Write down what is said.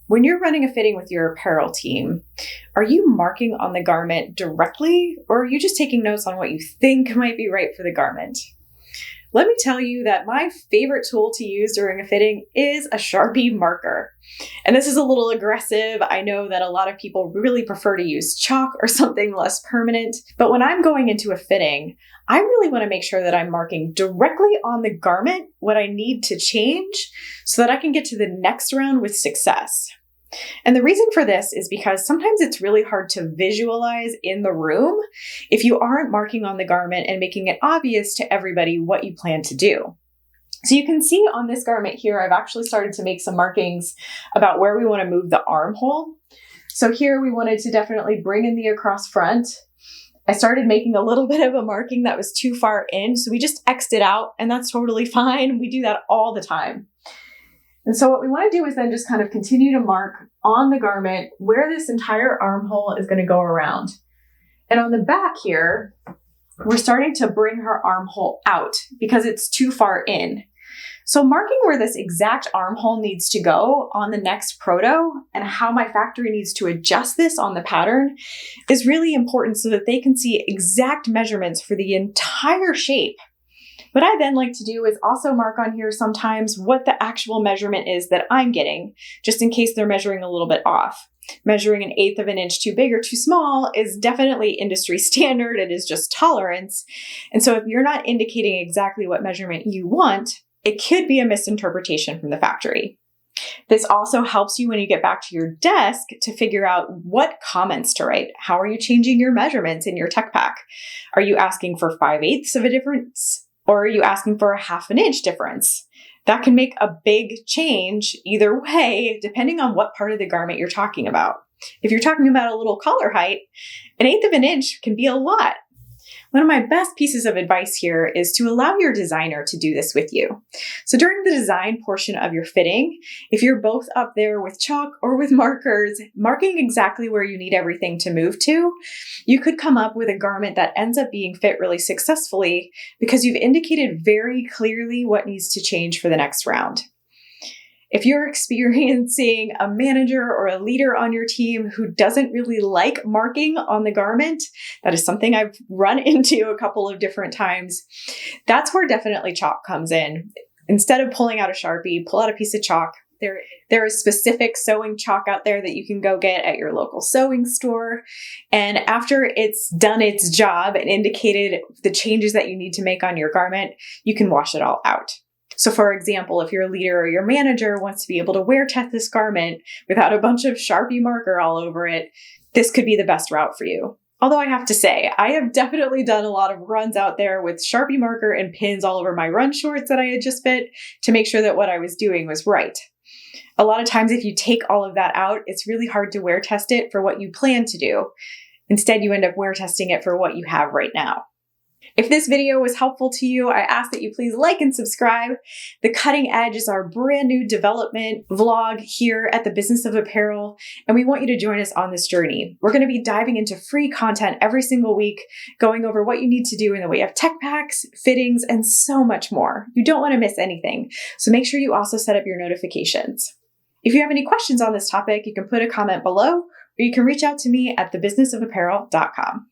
When you're running a fitting with your apparel team, are you marking on the garment directly, or are you just taking notes on what you think might be right for the garment? Let me tell you that my favorite tool to use during a fitting is a Sharpie marker. And this is a little aggressive. I know that a lot of people really prefer to use chalk or something less permanent. But when I'm going into a fitting, I really want to make sure that I'm marking directly on the garment what I need to change so that I can get to the next round with success. And the reason for this is because sometimes it's really hard to visualize in the room if you aren't marking on the garment and making it obvious to everybody what you plan to do. So you can see on this garment here, I've actually started to make some markings about where we want to move the armhole. So here we wanted to definitely bring in the across front. I started making a little bit of a marking that was too far in, so we just X'd it out, and that's totally fine. We do that all the time. And so what we want to do is then just kind of continue to mark on the garment where this entire armhole is going to go around. And on the back here, we're starting to bring her armhole out because it's too far in. So marking where this exact armhole needs to go on the next proto and how my factory needs to adjust this on the pattern is really important so that they can see exact measurements for the entire shape. What I then like to do is also mark on here sometimes what the actual measurement is that I'm getting, just in case they're measuring a little bit off. Measuring 1/8 of an inch too big or too small is definitely industry standard. It is just tolerance. And so if you're not indicating exactly what measurement you want, it could be a misinterpretation from the factory. This also helps you when you get back to your desk to figure out what comments to write. How are you changing your measurements in your tech pack? Are you asking for 5/8 of a difference? Or are you asking for a 1/2 inch difference? That can make a big change either way, depending on what part of the garment you're talking about. If you're talking about a little collar height, 1/8 of an inch can be a lot. One of my best pieces of advice here is to allow your designer to do this with you. So during the design portion of your fitting, if you're both up there with chalk or with markers, marking exactly where you need everything to move to, you could come up with a garment that ends up being fit really successfully because you've indicated very clearly what needs to change for the next round. If you're experiencing a manager or a leader on your team who doesn't really like marking on the garment, that is something I've run into a couple of different times. That's where definitely chalk comes in. Instead of pulling out a Sharpie, pull out a piece of chalk. There is specific sewing chalk out there that you can go get at your local sewing store. And after it's done its job and indicated the changes that you need to make on your garment, you can wash it all out. So for example, if your leader or your manager wants to be able to wear test this garment without a bunch of Sharpie marker all over it, this could be the best route for you. Although I have to say, I have definitely done a lot of runs out there with Sharpie marker and pins all over my run shorts that I had just fit to make sure that what I was doing was right. A lot of times if you take all of that out, it's really hard to wear test it for what you plan to do. Instead, you end up wear testing it for what you have right now. If this video was helpful to you, I ask that you please like and subscribe. The Cutting Edge is our brand new development vlog here at the Business of Apparel, and we want you to join us on this journey. We're going to be diving into free content every single week, going over what you need to do in the way of tech packs, fittings, and so much more. You don't want to miss anything, so make sure you also set up your notifications. If you have any questions on this topic, you can put a comment below, or you can reach out to me at thebusinessofapparel.com.